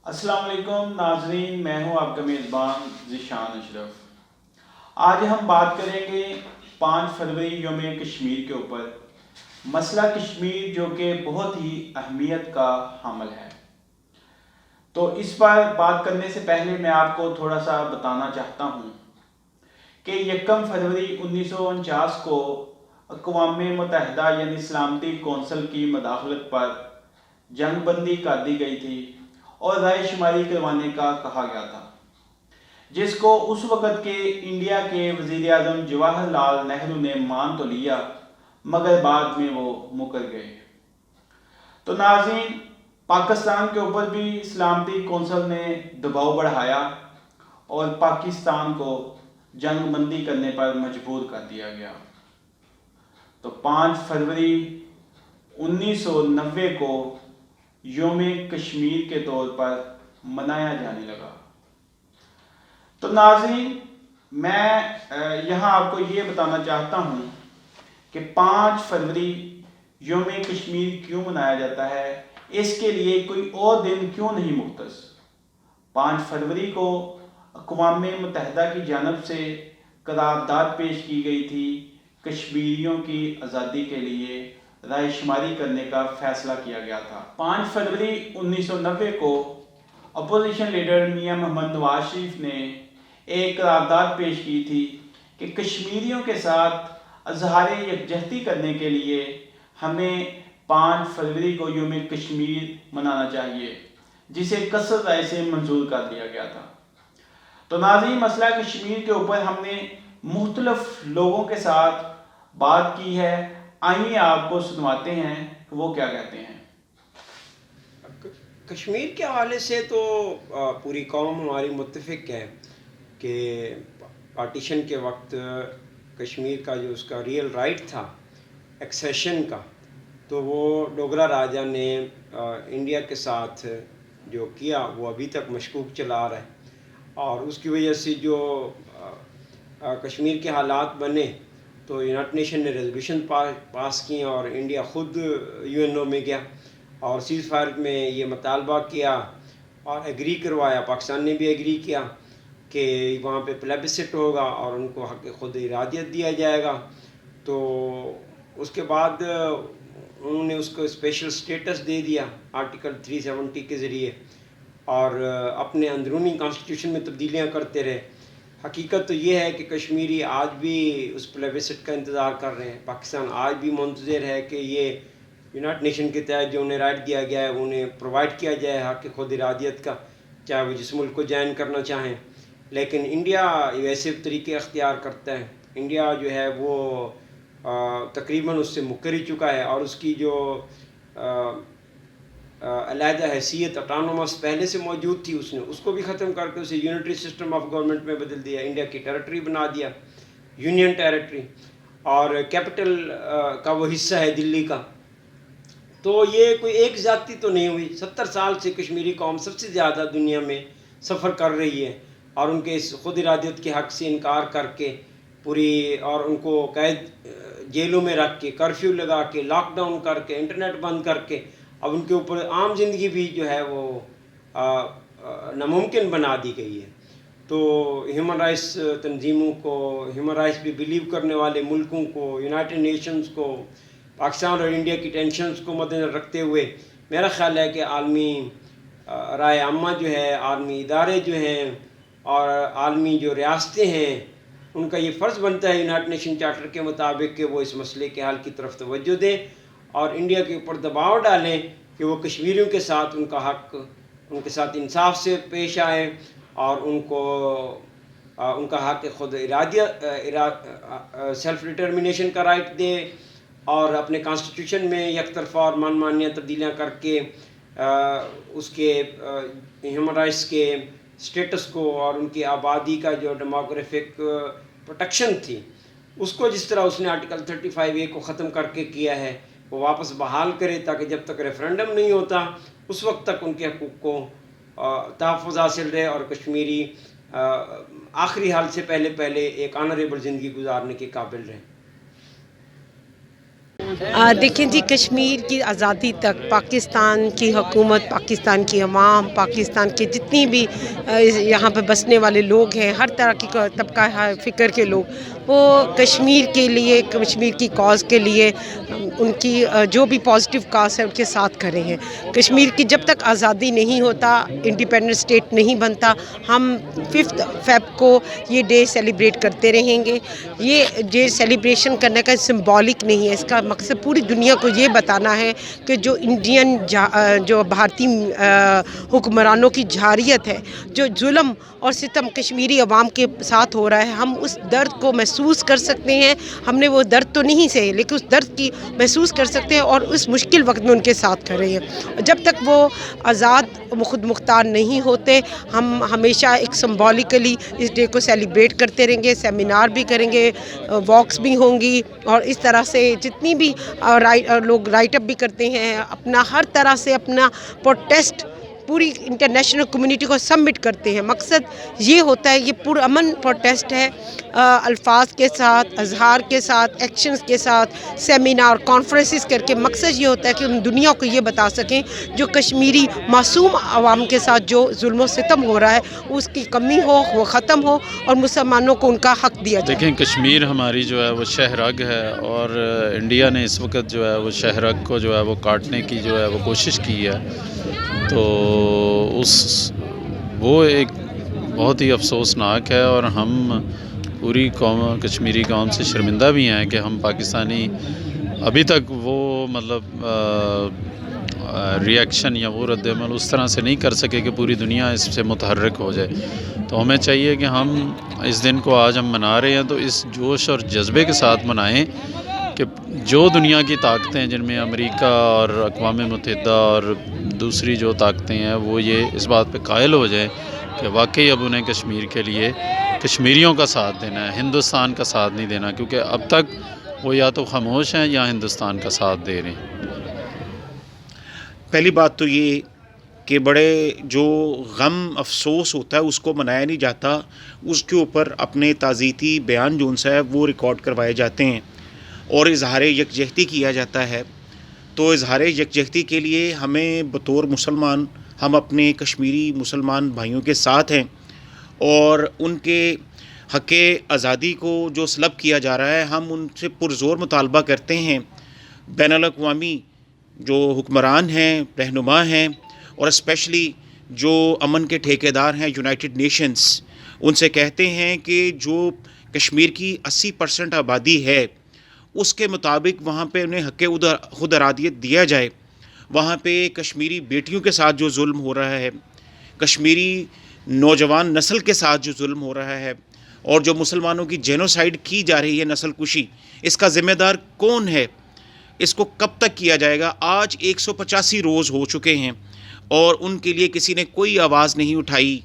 السلام علیکم ناظرین، میں ہوں آپ کا میزبان ذیشان اشرف۔ آج ہم بات کریں گے 5 فروری یوم کشمیر کے اوپر، مسئلہ کشمیر جو کہ بہت ہی اہمیت کا حامل ہے۔ تو اس پر بات کرنے سے پہلے میں آپ کو تھوڑا سا بتانا چاہتا ہوں کہ 1 فروری 1949 کو اقوام متحدہ یعنی سلامتی کونسل کی مداخلت پر جنگ بندی کر دی گئی تھی اور رائے شماری کروانے کا کہا گیا تھا، جس کو اس وقت کے انڈیا کے وزیر اعظم جواہر لال نہرو نے مان تو لیا، مگر بعد میں وہ مکر گئے۔ تو ناظرین، پاکستان کے اوپر بھی سلامتی کونسل نے دباؤ بڑھایا اور پاکستان کو جنگ بندی کرنے پر مجبور کر دیا گیا۔ تو 5 فروری 1990 کو یوم کشمیر کے طور پر منایا جانے لگا۔ تو ناظرین، میں یہاں آپ کو یہ بتانا چاہتا ہوں کہ 5 فروری یوم کشمیر کیوں منایا جاتا ہے، اس کے لیے کوئی اور دن کیوں نہیں مختص۔ 5 فروری کو اقوام متحدہ کی جانب سے قرارداد پیش کی گئی تھی، کشمیریوں کی آزادی کے لیے رائے شماری کرنے کا فیصلہ کیا گیا تھا۔ 5 فروری 1990 کو اپوزیشن لیڈر میاں محمد نواز شریف نے ایک قرارداد پیش کی تھی کہ کشمیریوں کے ساتھ اظہار یکجہتی کرنے کے لیے ہمیں 5 فروری کو یوم کشمیر منانا چاہیے، جسے کثرت رائے سے منظور کر دیا گیا تھا۔ تو ناظرین، مسئلہ کشمیر کے اوپر ہم نے مختلف لوگوں کے ساتھ بات کی ہے، آئیے آپ کو سنواتے ہیں کہ وہ کیا کہتے ہیں۔ کشمیر کے حوالے سے تو پوری قوم ہماری متفق ہے کہ پارٹیشن کے وقت کشمیر کا جو اس کا ریئل رائٹ تھا ایکسیشن کا، تو وہ ڈوگرا راجہ نے انڈیا کے ساتھ جو کیا وہ ابھی تک مشکوک چلا آ رہا ہے، اور اس کی وجہ سے جو کشمیر کے حالات بنے تو یونائٹڈ نیشن نے ریزولوشن پاس کی اور انڈیا خود یو این او میں گیا اور سیز فائر میں یہ مطالبہ کیا اور ایگری کروایا۔ پاکستان نے بھی ایگری کیا کہ وہاں پہ پلیبسٹ ہوگا اور ان کو حق خود ارادیت دیا جائے گا۔ تو اس کے بعد انہوں نے اس کو اسپیشل سٹیٹس دے دیا آرٹیکل 370 کے ذریعے، اور اپنے اندرونی کانسٹیٹیوشن میں تبدیلیاں کرتے رہے۔ حقیقت تو یہ ہے کہ کشمیری آج بھی اس پلیبسٹ کا انتظار کر رہے ہیں۔ پاکستان آج بھی منتظر ہے کہ یہ یونائٹڈ نیشن کے تحت جو انہیں رائٹ دیا گیا ہے انہیں پرووائڈ کیا جائے حق خود ارادیت کا، چاہے وہ جس ملک کو جوائن کرنا چاہیں۔ لیکن انڈیا ویسے طریقے اختیار کرتا ہے، انڈیا جو ہے وہ تقریباً اس سے مکر ہی چکا ہے، اور اس کی جو علیحدہ حیثیت اٹانومس پہلے سے موجود تھی اس کو بھی ختم کر کے اسے یونٹری سسٹم آف گورنمنٹ میں بدل دیا، انڈیا کی ٹیریٹری بنا دیا، یونین ٹیریٹری، اور کیپٹل کا وہ حصہ ہے دلی کا۔ تو یہ کوئی ایک ذاتی تو نہیں ہوئی، 70 سال سے کشمیری قوم سب سے زیادہ دنیا میں سفر کر رہی ہے، اور ان کے اس خود ارادیت کے حق سے انکار کر کے پوری، اور ان کو قید جیلوں میں رکھ کے، کرفیو لگا کے، لاک ڈاؤن کر کے، انٹرنیٹ بند کر کے، اب ان کے اوپر عام زندگی بھی جو ہے وہ ناممکن بنا دی گئی ہے۔ تو ہیومن رائٹس تنظیموں کو، ہیومن رائٹس بھی بلیو کرنے والے ملکوں کو، یونائٹڈ نیشنز کو، پاکستان اور انڈیا کی ٹینشنز کو مد نظر رکھتے ہوئے میرا خیال ہے کہ عالمی رائے عامہ جو ہے، عالمی ادارے جو ہیں اور عالمی جو ریاستیں ہیں، ان کا یہ فرض بنتا ہے یونائٹڈ نیشن چارٹر کے مطابق کہ وہ اس مسئلے کے حل کی طرف توجہ دیں اور انڈیا کے اوپر دباؤ ڈالیں کہ وہ کشمیریوں کے ساتھ ان کا حق، ان کے ساتھ انصاف سے پیش آئیں اور ان کو ان کا حق خود سیلف ڈٹرمنیشن کا رائٹ دے، اور اپنے کانسٹیٹیوشن میں یک طرفہ اور من مانیہ تبدیلیاں کر کے اس کے ہیومن رائٹس کے سٹیٹس کو اور ان کی آبادی کا جو ڈیموگرافک پروٹیکشن تھی اس کو، جس طرح اس نے آرٹیکل 35A کو ختم کر کے کیا ہے، وہ واپس بحال کرے، تاکہ جب تک ریفرنڈم نہیں ہوتا اس وقت تک ان کے حقوق کو تحفظ حاصل رہے اور کشمیری آخری حال سے پہلے ایک آنریبل زندگی گزارنے کے قابل رہے۔ देखें जी, कश्मीर की आज़ादी तक पाकिस्तान की हुकूमत, पाकिस्तान की अवाम, पाकिस्तान के जितनी भी यहाँ पर बसने वाले लोग हैं, हर तरह की तबका है फ़िक्र के लोग, वो कश्मीर के लिए, कश्मीर की कॉज़ के लिए उनकी जो भी पॉजिटिव काज है उनके साथ खड़े हैं। कश्मीर की जब तक आज़ादी नहीं होता, इंडिपेंडेंट स्टेट नहीं बनता, हम 5 फ़ेब को ये डे सेलिब्रेट करते रहेंगे। ये डे सेलिब्रेशन करने का सिंबॉलिक नहीं है, इसका मकसद पूरी दुनिया को ये बताना है कि जो जो भारतीय हुक्मरानों की जारियत है, जो जुल्म और सितम कश्मीरी अवाम के साथ हो रहा है, हम उस दर्द को महसूस कर सकते हैं। हमने वो दर्द तो नहीं सहे, लेकिन उस दर्द की महसूस कर सकते हैं और उस मुश्किल वक्त में उनके साथ खड़े हैं। जब तक वो आज़ाद खुद मुख्तार नहीं होते, हम हमेशा एक सिंबॉलिकली इस डे को सेलिब्रेट करते रहेंगे, सेमिनार भी करेंगे, वॉक्स भी होंगी, और इस तरह से जितनी भी लोग राइटअप भी करते हैं, अपना हर तरह से अपना प्रोटेस्ट पूरी इंटरनेशनल कम्युनिटी को सबमिट करते हैं। मकसद ये होता है, ये पुरअमन प्रोटेस्ट है, अल्फाज के साथ, अजहार के साथ, एक्शंस के साथ, सेमिनार कॉन्फ्रेंसेस करके मकसद ये होता है कि हम दुनिया को ये बता सकें जो कश्मीरी मासूम आवाम के साथ जो जुल्म सितम हो रहा है उसकी कमी हो, वो ख़त्म हो और मुसलमानों को उनका हक़ दिया जाए। देखें, कश्मीर हमारी जो है वो शहरग है, और इंडिया ने इस वक्त जो है वो शहरग को जो है वो काटने की जो है वो कोशिश की है। तो वो एक बहुत ही अफसोसनाक है, और हम पूरी कौम, कश्मीरी कौम से शर्मिंदा भी हैं कि हम पाकिस्तानी अभी तक वो मतलब रिएक्शन या वो रद्दअमल उस तरह से नहीं कर सके कि पूरी दुनिया इससे मुतहर्रिक हो जाए। तो हमें चाहिए कि हम इस दिन को आज हम मना रहे हैं तो इस जोश और जज्बे के साथ मनाएं कि जो दुनिया की ताकतें, जिनमें अमेरिका और अक़वाम मुत्तहिदा और दूसरी जो ताकतें हैं, वो ये इस बात पे कायल हो जाएं कि वाकई अब उन्हें कश्मीर के लिए कश्मीरियों का साथ देना है, हिंदुस्तान का साथ नहीं देना, क्योंकि अब तक वो या तो खामोश हैं या हिंदुस्तान का साथ दे रहे हैं। पहली बात तो ये कि बड़े जो गम अफसोस होता है उसको मनाया नहीं जाता, उसके ऊपर अपने ताज़ीती बयान जो उनसे है वो रिकॉर्ड करवाए जाते हैं और इजहार यकजहती किया जाता है। तो इजहार यकजहती के लिए हमें बतौर मुसलमान, हम अपने कश्मीरी मुसलमान भाइयों के साथ हैं और उनके हक़ आज़ादी को जो सलब किया जा रहा है, हम उनसे पुरज़ोर मुतालबा करते हैं। बैनुल अक़वामी जो हुक्मरान हैं, रहनुमा हैं, और स्पेशली जो अमन के ठेकेदार हैं यूनाइटेड नेशंस, उनसे कहते हैं कि जो कश्मीर की 80% आबादी है उसके मुताबिक वहाँ पे उन्हें हक़ खुद अरादियत दिया जाए। वहाँ पे कश्मीरी बेटियों के साथ जो जुल्म हो रहा है, कश्मीरी नौजवान नस्ल के साथ जो जुल्म हो रहा है, और जो मुसलमानों की जेनोसाइड की जा रही है, नस्ल कुशी, इसका ज़िम्मेदार कौन है? इसको कब तक किया जाएगा? आज 185 रोज़ हो चुके हैं और उनके लिए किसी ने कोई आवाज़ नहीं उठाई।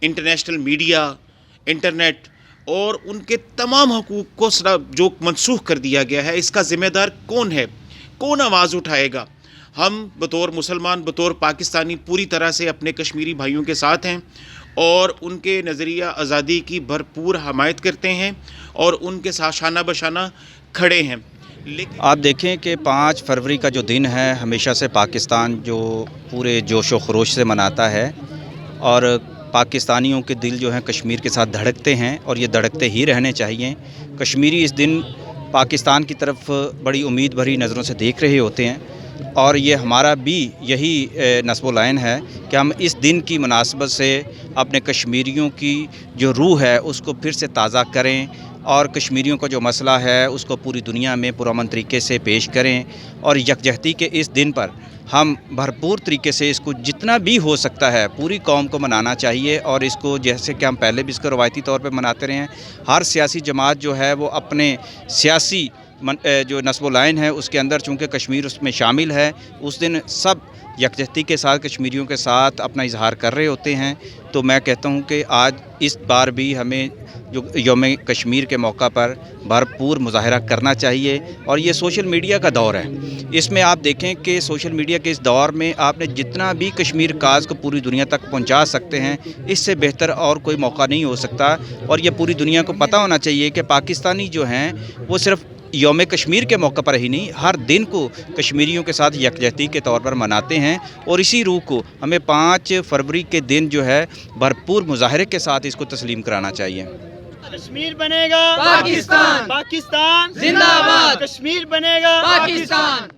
इंटरनेशनल मीडिया, इंटरनेट और उनके तमाम हकूक़ को जो मनसूख कर दिया गया है, इसका ज़िम्मेदार कौन है? कौन आवाज़ उठाएगा? हम बतौर मुसलमान, बतौर पाकिस्तानी पूरी तरह से अपने कश्मीरी भाइयों के साथ हैं और उनके नज़रिया आज़ादी की भरपूर हमायत करते हैं और उनके साथ शाना बशाना खड़े हैं। आप देखें कि 5 फरवरी का जो दिन है, हमेशा से पाकिस्तान जो पूरे जोश व खरोश से मनाता है और पाकिस्तानियों के दिल जो हैं कश्मीर के साथ धड़कते हैं और ये धड़कते ही रहने चाहिए। कश्मीरी इस दिन पाकिस्तान की तरफ बड़ी उम्मीद भरी नज़रों से देख रहे होते हैं और ये हमारा भी यही नस्ब व लाइन है कि हम इस दिन की मुनासबत से अपने कश्मीरियों की जो रूह है उसको फिर से ताज़ा करें और कश्मीरियों का जो मसला है उसको पूरी दुनिया में पुरअमन तरीके से पेश करें। और यकजहती के इस दिन पर हम भरपूर तरीके से इसको जितना भी हो सकता है पूरी कौम को मनाना चाहिए और इसको जैसे कि हम पहले भी इसको रवायती तौर पे मनाते रहे हैं। हर सियासी जमात जो है वो अपने सियासी जो नस्ब व लाइन है उसके अंदर चूँकि कश्मीर उसमें शामिल है, उस दिन सब यकजहती के साथ कश्मीरियों के साथ अपना इजहार कर रहे होते हैं। तो मैं कहता हूँ कि आज इस बार भी हमें जो यौम कश्मीर के मौका पर भरपूर मुजाहरा करना चाहिए। और ये सोशल मीडिया का दौर है, इसमें आप देखें कि सोशल मीडिया के इस दौर में आपने जितना भी कश्मीर काज को पूरी दुनिया तक पहुंचा सकते हैं, इससे बेहतर और कोई मौका नहीं हो सकता। और ये पूरी दुनिया को पता होना चाहिए कि पाकिस्तानी जो हैं वो सिर्फ यौम कश्मीर के मौके पर ही नहीं, हर दिन को कश्मीरियों के साथ यकजहती के तौर पर मनाते हैं और इसी रूह को हमें 5 फरवरी के दिन जो है भरपूर मुजाहरे के साथ इसको तस्लीम कराना चाहिए। कश्मीर बनेगा पाकिस्तान, पाकिस्तान जिंदाबाद, कश्मीर बनेगा पाकिस्तान।